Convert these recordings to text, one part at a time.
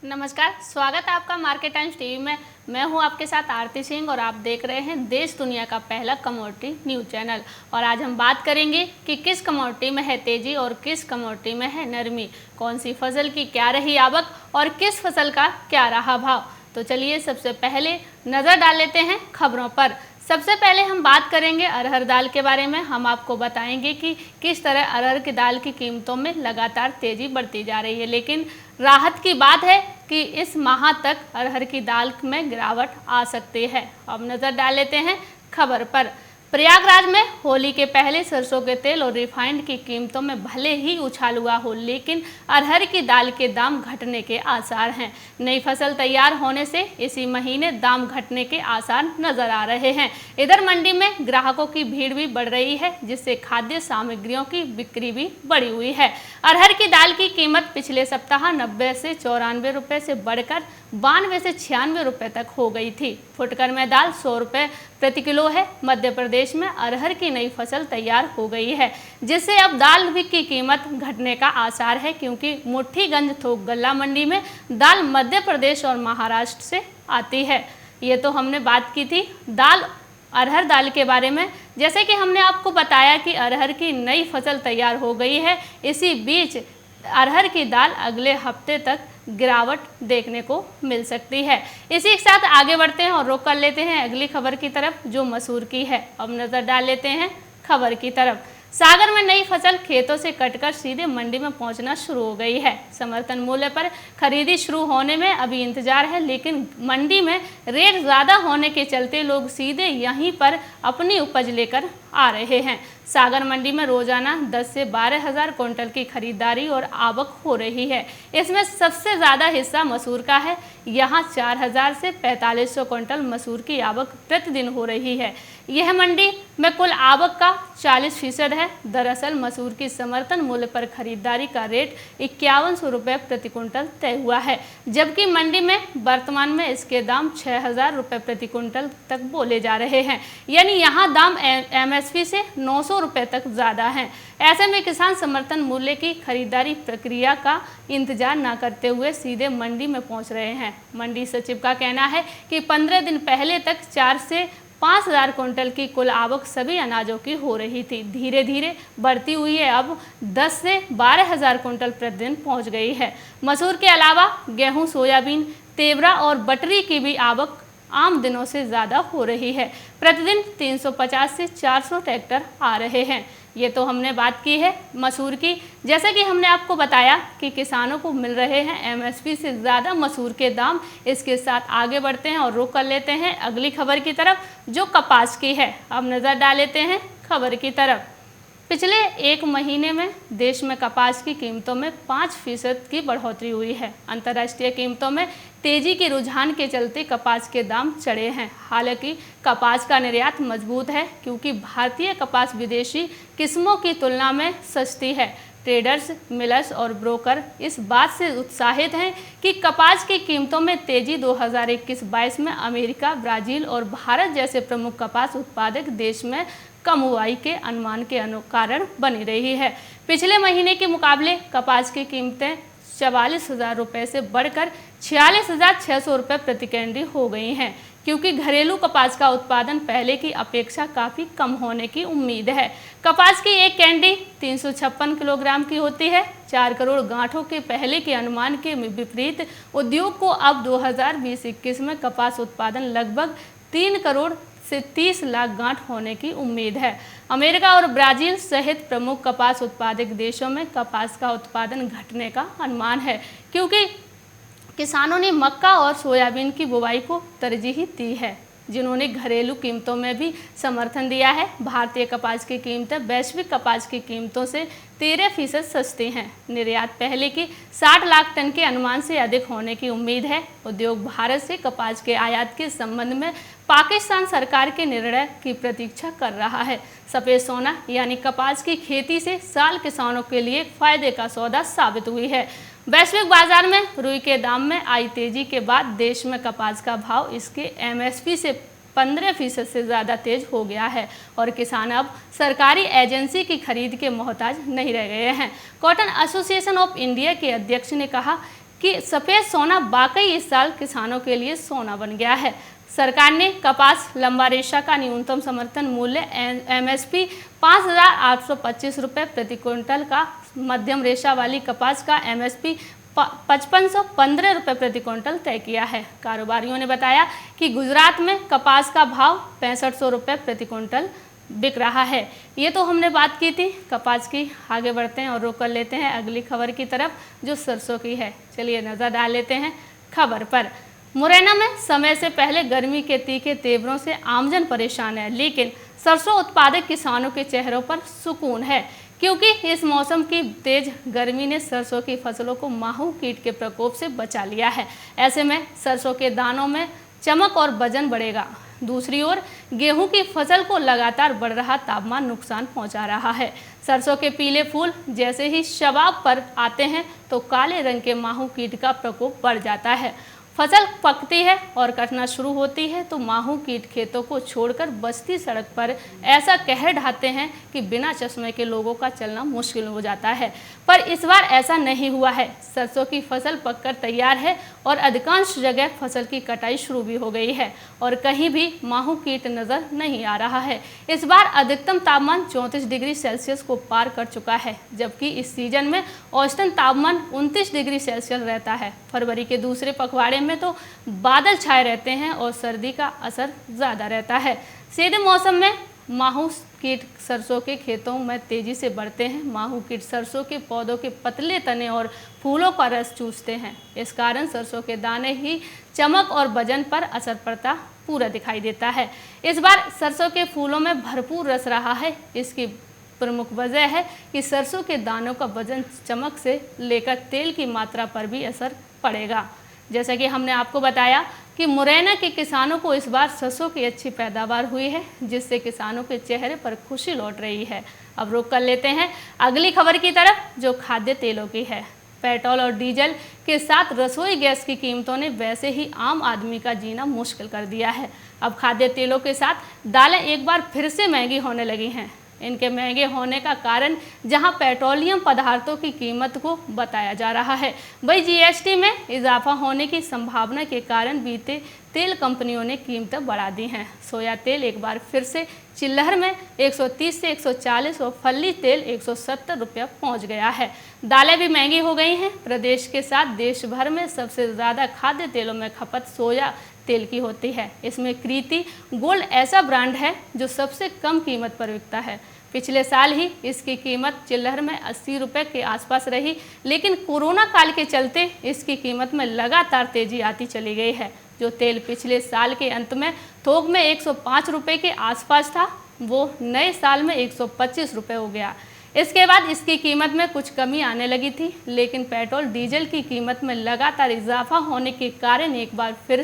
नमस्कार, स्वागत है आपका मार्केट टाइम्स टीवी में। मैं हूं आपके साथ आरती सिंह और आप देख रहे हैं देश दुनिया का पहला कमोडिटी न्यूज चैनल। और आज हम बात करेंगे कि किस कमोडिटी में है तेजी और किस कमोडिटी में है नरमी, कौन सी फसल की क्या रही आवक और किस फसल का क्या रहा भाव। तो चलिए सबसे पहले नज़र डाल लेते हैं खबरों पर। सबसे पहले हम बात करेंगे अरहर दाल के बारे में। हम आपको बताएंगे कि किस तरह अरहर की दाल की कीमतों में लगातार तेजी बढ़ती जा रही है, लेकिन राहत की बात है कि इस माह तक अरहर की दाल में गिरावट आ सकती है। अब नज़र डाल लेते हैं खबर पर। प्रयागराज में होली के पहले सरसों के तेल और रिफाइंड की कीमतों में भले ही उछाल हुआ हो, लेकिन अरहर की दाल के दाम घटने के आसार हैं। नई फसल तैयार होने से इसी महीने दाम घटने के आसार नजर आ रहे हैं। इधर मंडी में ग्राहकों की भीड़ भी बढ़ रही है, जिससे खाद्य सामग्रियों की बिक्री भी बढ़ी हुई है। अरहर की दाल की कीमत पिछले सप्ताह 90 से 94 रुपये से बढ़कर 92 से 96 रुपये तक हो गई थी। फुटकर में दाल 100 रुपये प्रति किलो है। मध्य प्रदेश में अरहर की नई फसल तैयार हो गई है, जिससे अब दाल की कीमत घटने का आसार है, क्योंकि मुट्ठीगंज थोक गल्ला मंडी में दाल मध्य प्रदेश और महाराष्ट्र से आती है। ये तो हमने बात की थी अरहर दाल के बारे में। जैसे कि हमने आपको बताया कि अरहर की नई फसल तैयार हो गई है, इसी बीच अरहर की दाल अगले हफ्ते तक गिरावट देखने को मिल सकती है। इसी के साथ आगे बढ़ते हैं और रुख कर लेते हैं अगली खबर की तरफ, जो मसूर की है। अब नज़र डाल लेते हैं खबर की तरफ। सागर में नई फसल खेतों से कटकर सीधे मंडी में पहुंचना शुरू हो गई है। समर्थन मूल्य पर खरीदी शुरू होने में अभी इंतजार है, लेकिन मंडी में रेट ज़्यादा होने के चलते लोग सीधे यहीं पर अपनी उपज लेकर आ रहे हैं। सागर मंडी में रोजाना 10 से 12 हज़ार क्विंटल की खरीदारी और आवक हो रही है। इसमें सबसे ज़्यादा हिस्सा मसूर का है। यहाँ 4000 से 4500 क्विंटल मसूर की आवक प्रतिदिन हो रही है। यह मंडी में कुल आवक का 40% है। दरअसल मसूर की समर्थन मूल्य पर खरीदारी का रेट 5100 रुपये प्रति क्विंटल तय हुआ है, जबकि मंडी में वर्तमान में इसके दाम 6000 रुपये प्रति क्विंटल तक बोले जा रहे हैं। यानी यहाँ दाम MSP से 900 रुपये तक ज़्यादा हैं। ऐसे में किसान समर्थन मूल्य की खरीदारी प्रक्रिया का इंतजार न करते हुए सीधे मंडी में पहुंच रहे हैं। मंडी सचिव का कहना है कि 15 दिन पहले तक 4 से 5000 क्विंटल की कुल आवक सभी अनाजों की हो रही थी। धीरे धीरे बढ़ती हुई है, अब 10 से 12 हज़ार क्विंटल प्रतिदिन पहुंच गई है। मसूर के अलावा गेहूं, सोयाबीन, तेवरा और बटरी की भी आवक आम दिनों से ज़्यादा हो रही है। प्रतिदिन 350 से 400 ट्रैक्टर आ रहे हैं। ये तो हमने बात की है मसूर की। जैसे कि हमने आपको बताया कि किसानों को मिल रहे हैं MSP से ज़्यादा मसूर के दाम। इसके साथ आगे बढ़ते हैं और रुख कर लेते हैं अगली खबर की तरफ, जो कपास की है। अब नज़र डाल लेते हैं खबर की तरफ। पिछले एक महीने में देश में कपास की कीमतों में 5% की बढ़ोतरी हुई है। अंतर्राष्ट्रीय कीमतों में तेजी के रुझान के चलते कपास के दाम चढ़े हैं। हालांकि कपास का निर्यात मजबूत है, क्योंकि भारतीय कपास विदेशी किस्मों की तुलना में सस्ती है। ट्रेडर्स, मिलर्स और ब्रोकर इस बात से उत्साहित हैं कि कपास की कीमतों में तेजी 2021-22 में अमेरिका, ब्राज़ील और भारत जैसे प्रमुख कपास उत्पादक देश में कम बुआई के अनुमान के कारण बनी रही है। पिछले महीने के मुकाबले कपास की कीमतें 44,000 रुपये से बढ़कर 46,600 रुपये प्रति कैंडी हो गई हैं, क्योंकि घरेलू कपास का उत्पादन पहले की अपेक्षा काफ़ी कम होने की उम्मीद है। कपास की एक कैंडी 356 किलोग्राम की होती है। 4 करोड़ गांठों के पहले के अनुमान के विपरीत उद्योग को अब 2020-21 में कपास उत्पादन लगभग 3 करोड़ से 30 लाख गांठ होने की उम्मीद है। अमेरिका और ब्राज़ील सहित प्रमुख कपास उत्पादक देशों में कपास का उत्पादन घटने का अनुमान है, क्योंकि किसानों ने मक्का और सोयाबीन की बुवाई को तरजीह दी है, जिन्होंने घरेलू कीमतों में भी समर्थन दिया है। भारतीय कपास की कीमतें वैश्विक कपास की कीमतों से 13% सस्ती हैं। निर्यात पहले की 60 लाख टन के अनुमान से अधिक होने की उम्मीद है। उद्योग भारत से कपास के आयात के संबंध में पाकिस्तान सरकार के निर्णय की प्रतीक्षा कर रहा है। सफ़ेद सोना यानी कपास की खेती से साल किसानों के लिए फायदे का सौदा साबित हुई है। वैश्विक बाजार में रुई के दाम में आई तेजी के बाद देश में कपास का भाव इसके MSP से 15% से ज़्यादा तेज हो गया है और किसान अब सरकारी एजेंसी की खरीद के मोहताज नहीं रह गए हैं। कॉटन एसोसिएशन ऑफ इंडिया के अध्यक्ष ने कहा कि सफ़ेद सोना वाकई इस साल किसानों के लिए सोना बन गया है। सरकार ने कपास लंबा रेशा का न्यूनतम समर्थन मूल्य MSP 5,825 रुपये प्रति क्विंटल का, मध्यम रेशा वाली कपास का MSP 5515 रुपये प्रति क्विंटल तय किया है। कारोबारियों ने बताया कि गुजरात में कपास का भाव 6500 रुपये प्रति क्विंटल बिक रहा है। ये तो हमने बात की थी कपास की। आगे बढ़ते हैं और रुक कर लेते हैं अगली खबर की तरफ, जो सरसों की है। चलिए नज़र डाल लेते हैं खबर पर। मुरैना में समय से पहले गर्मी के तीखे तेवरों से आमजन परेशान है, लेकिन सरसों उत्पादक किसानों के चेहरों पर सुकून है, क्योंकि इस मौसम की तेज गर्मी ने सरसों की फसलों को माहू कीट के प्रकोप से बचा लिया है। ऐसे में सरसों के दानों में चमक और वजन बढ़ेगा। दूसरी ओर गेहूं की फसल को लगातार बढ़ रहा तापमान नुकसान पहुंचा रहा है। सरसों के पीले फूल जैसे ही शबाब पर आते हैं तो काले रंग के माहू कीट का प्रकोप बढ़ जाता है। फसल पकती है और कटना शुरू होती है तो माहू कीट खेतों को छोड़कर बस्ती सड़क पर ऐसा कहर ढाते हैं कि बिना चश्मे के लोगों का चलना मुश्किल हो जाता है। पर इस बार ऐसा नहीं हुआ है। सरसों की फसल पककर तैयार है और अधिकांश जगह फसल की कटाई शुरू भी हो गई है और कहीं भी माहू कीट नजर नहीं आ रहा है। इस बार अधिकतम तापमान 34 डिग्री सेल्सियस को पार कर चुका है, जबकि इस सीजन में औसतन तापमान 29 डिग्री सेल्सियस रहता है। फरवरी के दूसरे पखवाड़े में तो बादल छाए रहते हैं और सर्दी का असर ज़्यादा रहता है। सीधे मौसम में माहू कीट सरसों के खेतों में तेजी से बढ़ते हैं। माहू कीट सरसों के पौधों के पतले तने और फूलों का रस चूसते हैं। इस कारण सरसों के दाने ही चमक और वजन पर असर पड़ता पूरा दिखाई देता है। इस बार सरसों के फूलों में भरपूर रस रहा है। इसकी प्रमुख वजह है कि सरसों के दानों का वजन, चमक से लेकर तेल की मात्रा पर भी असर पड़ेगा। जैसा कि हमने आपको बताया कि मुरैना के किसानों को इस बार सरसों की अच्छी पैदावार हुई है, जिससे किसानों के चेहरे पर खुशी लौट रही है। अब रुक कर लेते हैं अगली खबर की तरफ, जो खाद्य तेलों की है। पेट्रोल और डीजल के साथ रसोई गैस की कीमतों ने वैसे ही आम आदमी का जीना मुश्किल कर दिया है। अब खाद्य तेलों के साथ दालें एक बार फिर से महंगी होने लगी हैं। इनके महंगे होने का कारण जहां पेट्रोलियम पदार्थों की कीमत को बताया जा रहा है, वही GST में इजाफा होने की संभावना के कारण बीते तेल कंपनियों ने कीमतें बढ़ा दी हैं। सोया तेल एक बार फिर से चिल्लहर में 130 से 140 और फल्ली तेल 170 रुपये पहुँच गया है। दालें भी महंगी हो गई हैं। प्रदेश के साथ देश भर में सबसे ज़्यादा खाद्य तेलों में खपत सोया तेल की होती है। इसमें कृति गोल्ड ऐसा ब्रांड है जो सबसे कम कीमत पर बिकता है। पिछले साल ही इसकी कीमत चिल्लहर में 80 रुपये के आसपास रही, लेकिन कोरोना काल के चलते इसकी कीमत में लगातार तेजी आती चली गई है। जो तेल पिछले साल के अंत में थोक में 105 रुपये के आसपास था, वो नए साल में 125 रुपये हो गया। इसके बाद इसकी कीमत में कुछ कमी आने लगी थी, लेकिन पेट्रोल डीजल की कीमत में लगातार इजाफा होने के कारण एक बार फिर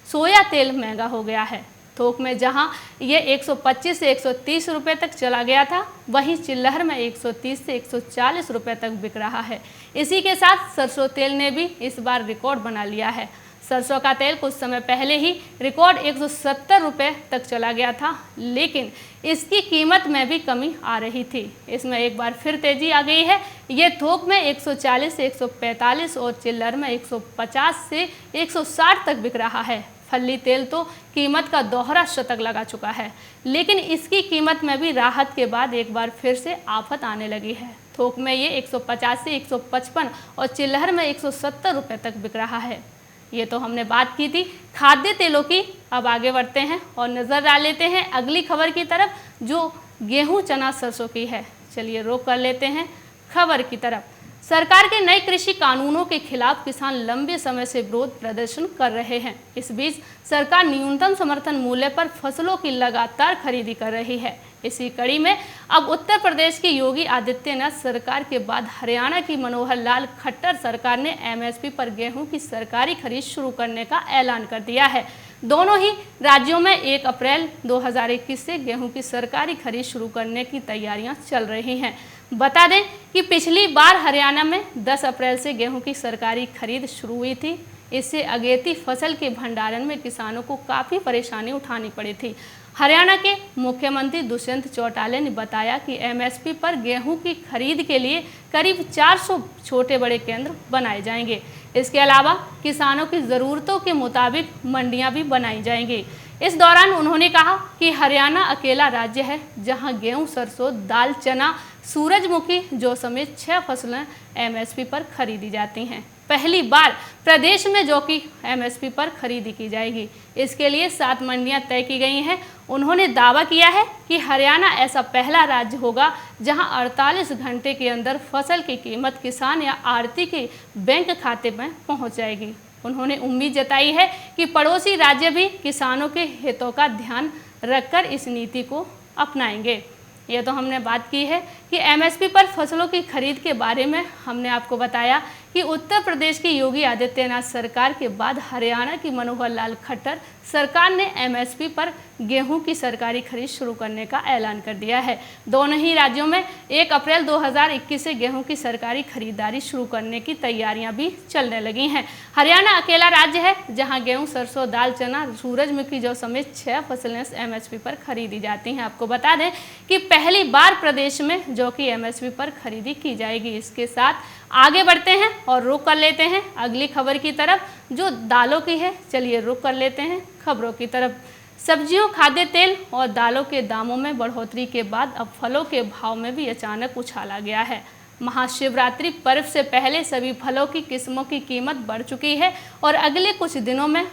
सोया तेल महंगा हो गया है। थोक में जहां ये 125 से 130 रुपये तक चला गया था, वहीं चिल्लहर में 130 से 140 रुपये तक बिक रहा है। इसी के साथ सरसों तेल ने भी इस बार रिकॉर्ड बना लिया है। सरसों का तेल कुछ समय पहले ही रिकॉर्ड 170 रुपये तक चला गया था, लेकिन इसकी कीमत में भी कमी आ रही थी। इसमें एक बार फिर तेजी आ गई है। ये थोक में 140 से 145 और चिल्लहर में 150 से 160 तक बिक रहा है। फल्ली तेल तो कीमत का दोहरा शतक लगा चुका है, लेकिन इसकी कीमत में भी राहत के बाद एक बार फिर से आफत आने लगी है। थोक में ये 150 से 155 और चिल्लहर में 170 रुपये तक बिक रहा है। ये तो हमने बात की थी खाद्य तेलों की। अब आगे बढ़ते हैं और नज़र डाल लेते हैं अगली खबर की तरफ, जो गेहूं, चना, सरसों की है। चलिए रोक कर लेते हैं खबर की तरफ। सरकार के नए कृषि कानूनों के खिलाफ किसान लंबे समय से विरोध प्रदर्शन कर रहे हैं। इस बीच सरकार न्यूनतम समर्थन मूल्य पर फसलों की लगातार खरीदी कर रही है। इसी कड़ी में अब उत्तर प्रदेश की योगी आदित्यनाथ सरकार के बाद हरियाणा की मनोहर लाल खट्टर सरकार ने MSP पर गेहूं की सरकारी खरीद शुरू करने का ऐलान कर दिया है। दोनों ही राज्यों में 1 अप्रैल 2021 से गेहूं की सरकारी खरीद शुरू करने की तैयारियां चल रही हैं। बता दें कि पिछली बार हरियाणा में 10 अप्रैल से गेहूं की सरकारी खरीद शुरू हुई थी। इससे अगेती फसल के भंडारण में किसानों को काफ़ी परेशानी उठानी पड़ी थी। हरियाणा के मुख्यमंत्री दुष्यंत चौटाला ने बताया कि MSP पर गेहूं की खरीद के लिए करीब 400 छोटे बड़े केंद्र बनाए जाएंगे। इसके अलावा किसानों की ज़रूरतों के मुताबिक मंडियां भी बनाई जाएंगी। इस दौरान उन्होंने कहा कि हरियाणा अकेला राज्य है जहां गेहूं, सरसों, दाल, चना, सूरजमुखी, जौ समेत 6 फसलें एमएसपी पर खरीदी जाती हैं। पहली बार प्रदेश में जौ की एमएसपी पर खरीदी की जाएगी। इसके लिए 7 मंडियां तय की गई हैं। उन्होंने दावा किया है कि हरियाणा ऐसा पहला राज्य होगा जहां 48 घंटे के अंदर फसल की कीमत किसान या आढ़ती के बैंक खाते में पहुंच जाएगी। उन्होंने उम्मीद जताई है कि पड़ोसी राज्य भी किसानों के हितों का ध्यान रखकर इस नीति को अपनाएंगे। ये तो हमने बात की है कि एमएसपी पर फसलों की खरीद के बारे में। हमने आपको बताया कि उत्तर प्रदेश की योगी आदित्यनाथ सरकार के बाद हरियाणा की मनोहर लाल खट्टर सरकार ने एमएसपी पर गेहूं की सरकारी खरीद शुरू करने का ऐलान कर दिया है। दोनों ही राज्यों में 1 अप्रैल 2021 से गेहूं की सरकारी खरीदारी शुरू करने की तैयारियां भी चलने लगी हैं। हरियाणा अकेला राज्य है जहां गेहूं, सरसों, दाल, चना, सूरजमुखी, जौ समेत 6 फसलें एमएसपी पर खरीदी जाती हैं। आपको बता दें कि पहली बार प्रदेश में जौ की एमएसपी पर खरीदी की जाएगी। इसके साथ आगे बढ़ते हैं और रुख कर लेते हैं अगली खबर की तरफ, जो दालों की है। चलिए रुख कर लेते हैं खबरों की तरफ। सब्जियों, खाद्य तेल और दालों के दामों में बढ़ोतरी के बाद अब फलों के भाव में भी अचानक उछाल आ गया है। महाशिवरात्रि पर्व से पहले सभी फलों की किस्मों की कीमत बढ़ चुकी है और अगले कुछ दिनों में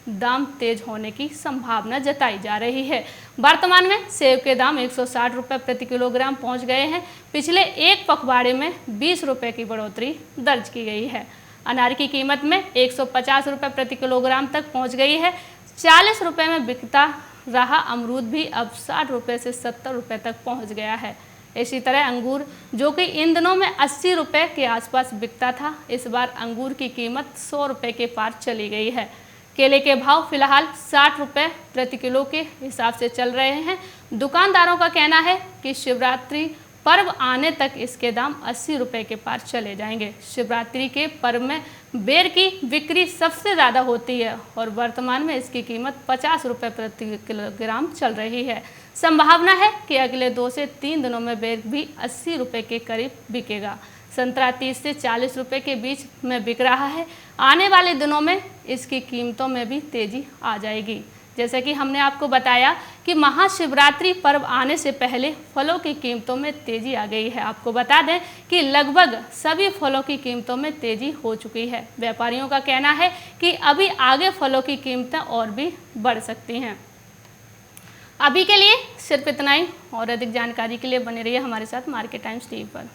दाम तेज होने की संभावना जताई जा रही है। वर्तमान में सेब के दाम 160 रुपये प्रति किलोग्राम पहुंच गए हैं। पिछले एक पखवाड़े में 20 रुपये की बढ़ोतरी दर्ज की गई है। अनार की कीमत में 150 रुपये प्रति किलोग्राम तक पहुंच गई है। 40 रुपये में बिकता रहा अमरूद भी अब 60 रुपये से 70 रुपये तक पहुंच गया है। इसी तरह अंगूर, जो कि इन दिनों में 80 रुपये के आसपास बिकता था, इस बार अंगूर की कीमत 100 रुपये के पार चली गई है। केले के भाव फिलहाल 60 रुपये प्रति किलो के हिसाब से चल रहे हैं। दुकानदारों का कहना है कि शिवरात्रि पर्व आने तक इसके दाम 80 रुपये के पार चले जाएंगे। शिवरात्रि के पर्व में बेर की बिक्री सबसे ज़्यादा होती है और वर्तमान में इसकी कीमत 50 रुपये प्रति किलोग्राम चल रही है। संभावना है कि अगले 2 से 3 दिनों में बेर भी 80 रुपये के करीब बिकेगा। संतरा 30 से 40 रुपये के बीच में बिक रहा है। आने वाले दिनों में इसकी कीमतों में भी तेज़ी आ जाएगी। जैसे कि हमने आपको बताया कि महाशिवरात्रि पर्व आने से पहले फलों की कीमतों में तेज़ी आ गई है। आपको बता दें कि लगभग सभी फलों की कीमतों में तेज़ी हो चुकी है। व्यापारियों का कहना है कि अभी आगे फलों की कीमतें और भी बढ़ सकती हैं। अभी के लिए सिर्फ इतना ही, और अधिक जानकारी के लिए बने रहिए हमारे साथ मार्केट टाइम्स टीवी पर।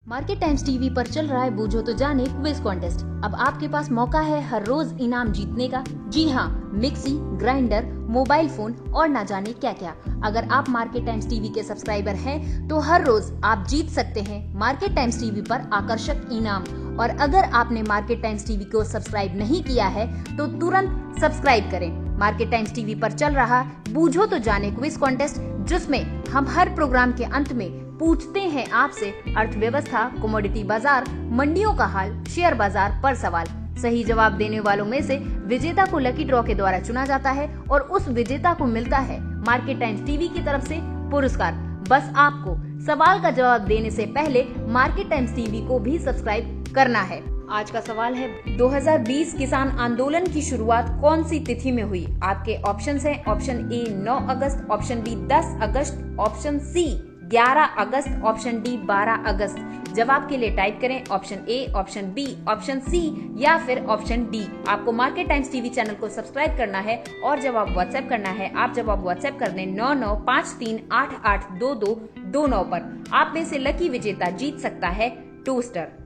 मार्केट टाइम्स टीवी पर चल रहा है बूझो तो जाने क्विज कॉन्टेस्ट। अब आपके पास मौका है हर रोज इनाम जीतने का। जी हाँ, मिक्सी, ग्राइंडर, मोबाइल फोन और ना जाने क्या क्या। अगर आप मार्केट टाइम्स टीवी के सब्सक्राइबर हैं तो हर रोज आप जीत सकते हैं मार्केट टाइम्स टीवी पर आकर्षक इनाम। और अगर आपने मार्केट टाइम्स टीवी को सब्सक्राइब नहीं किया है तो तुरंत सब्सक्राइब करें। मार्केट टाइम्स टीवी पर चल रहा बूझो तो जाने क्विज कॉन्टेस्ट, जिसमें हम हर प्रोग्राम के अंत में पूछते हैं आपसे अर्थव्यवस्था, कमोडिटी बाजार, मंडियों का हाल, शेयर बाजार पर सवाल। सही जवाब देने वालों में से विजेता को लकी ड्रॉ के द्वारा चुना जाता है और उस विजेता को मिलता है मार्केट टाइम्स टीवी की तरफ से पुरस्कार। बस आपको सवाल का जवाब देने से पहले मार्केट टाइम्स टीवी को भी सब्सक्राइब करना है। आज का सवाल है, 2020 किसान आंदोलन की शुरुआत कौन सी तिथि में हुई? आपके ऑप्शंस हैं, ऑप्शन ए 9 अगस्त, ऑप्शन बी 10 अगस्त, ऑप्शन सी 11 अगस्त, ऑप्शन डी 12 अगस्त। जवाब के लिए टाइप करें option A, option B, option C या फिर ऑप्शन डी। आपको मार्केट टाइम्स टीवी चैनल को सब्सक्राइब करना है और जवाब व्हाट्सएप करना है। आप जवाब व्हाट्सएप कर दें 9953882229 पर। आप में से लकी विजेता जीत सकता है टोस्टर।